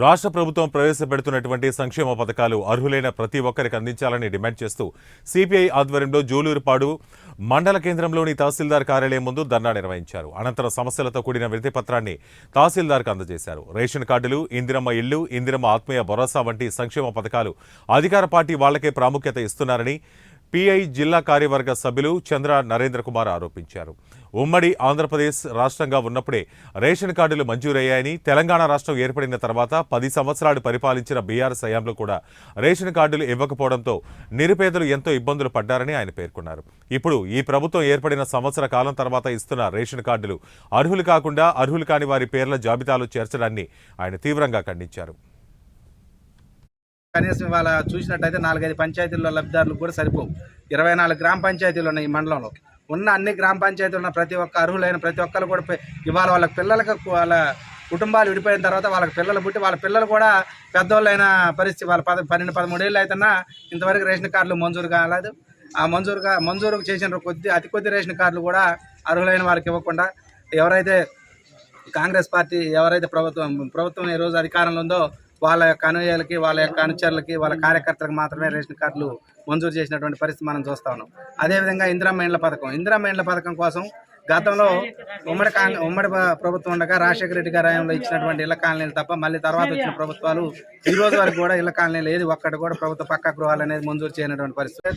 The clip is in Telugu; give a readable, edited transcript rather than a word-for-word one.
రాష్ట్ర ప్రభుత్వం ప్రవేశపెడుతున్నటువంటి సంక్షేమ పథకాలు అర్హులైన ప్రతి ఒక్కరికి అందించాలని డిమాండ్ చేస్తూ సిపిఐ ఆధ్వర్యంలో జూలూరుపాడు మండల కేంద్రంలోని తహసీల్దార్ కార్యాలయం ముందు ధర్నా నిర్వహించారు. అనంతరం సమస్యలతో కూడిన వినతి పత్రాన్ని తహసీల్దార్కు అందజేశారు. రేషన్ కార్డులు, ఇందిరమ్మ ఇళ్లు, ఇందిరమ్మ ఆత్మీయ భరోసా వంటి సంక్షేమ పథకాలు అధికార పార్టీ వాళ్లకే ప్రాముఖ్యత ఇస్తున్నారని పిఐ జిల్లా కార్యవర్గ సభ్యులు చంద్ర నరేంద్ర కుమార్ ఆరోపించారు. ఉమ్మడి ఆంధ్రప్రదేశ్ రాష్ట్రంగా ఉన్నప్పుడే రేషన్ కార్డులు మంజూరయ్యాయని, తెలంగాణ రాష్ట్రం ఏర్పడిన తర్వాత 10 సంవత్సరాలు పరిపాలించిన బీఆర్ఎస్ హయాంలో కూడా రేషన్ కార్డులు ఇవ్వకపోవడంతో నిరుపేదలు ఎంతో ఇబ్బందులు పడ్డారని ఆయన పేర్కొన్నారు. ఇప్పుడు ఈ ప్రభుత్వం ఏర్పడిన సంవత్సర కాలం తర్వాత ఇస్తున్న రేషన్ కార్డులు అర్హులు కాకుండా అర్హులు కాని వారి పేర్ల జాబితాలో చేర్చడాన్ని ఆయన తీవ్రంగా ఖండించారు. కనీసం ఇవాళ చూసినట్టయితే 4-5 పంచాయతీల్లో లబ్ధిదారులకు కూడా సరిపోవు. 24 గ్రామ పంచాయతీలు ఉన్నాయి ఈ మండలంలో. ఉన్న అన్ని గ్రామ పంచాయతీలు ఉన్న ప్రతి ఒక్క అర్హులైన ప్రతి ఒక్కరు కూడా ఇవాళ వాళ్ళ పిల్లలకు, వాళ్ళ కుటుంబాలు విడిపోయిన తర్వాత వాళ్ళకి పిల్లలు పుట్టి వాళ్ళ పిల్లలు కూడా పెద్దోళ్ళైన పరిస్థితి. వాళ్ళ 12-13 ఏళ్ళు అయితేనా ఇంతవరకు రేషన్ కార్డులు మంజూరు కాలేదు. ఆ మంజూరు చేసిన అతి కొద్ది రేషన్ కార్డులు కూడా అర్హులైన వారికి ఇవ్వకుండా ఎవరైతే కాంగ్రెస్ పార్టీ ప్రభుత్వం ఈ రోజు అధికారంలో ఉందో వాళ్ళ యొక్క అనుయాయులకి, వాళ్ళ యొక్క అనుచరులకి, వాళ్ళ కార్యకర్తలకు మాత్రమే రేషన్ కార్డులు మంజూరు చేసినటువంటి పరిస్థితి మనం చూస్తా ఉన్నాం. అదేవిధంగా ఇందిరమ్మ ఇండ్ల పథకం కోసం గతంలో ఉమ్మడి ప్రభుత్వం ఉండగా రాజశేఖర రెడ్డి గారి హయాంలో ఇచ్చినటువంటి ఇళ్ల కాలనీలు తప్ప మళ్ళీ తర్వాత వచ్చిన ప్రభుత్వాలు ఈ రోజు వరకు కూడా ఇళ్ల కాలనీలు ఏది ఒక్కటి కూడా ప్రభుత్వ పక్కా గృహాలు అనేది మంజూరు చేయనటువంటి పరిస్థితి.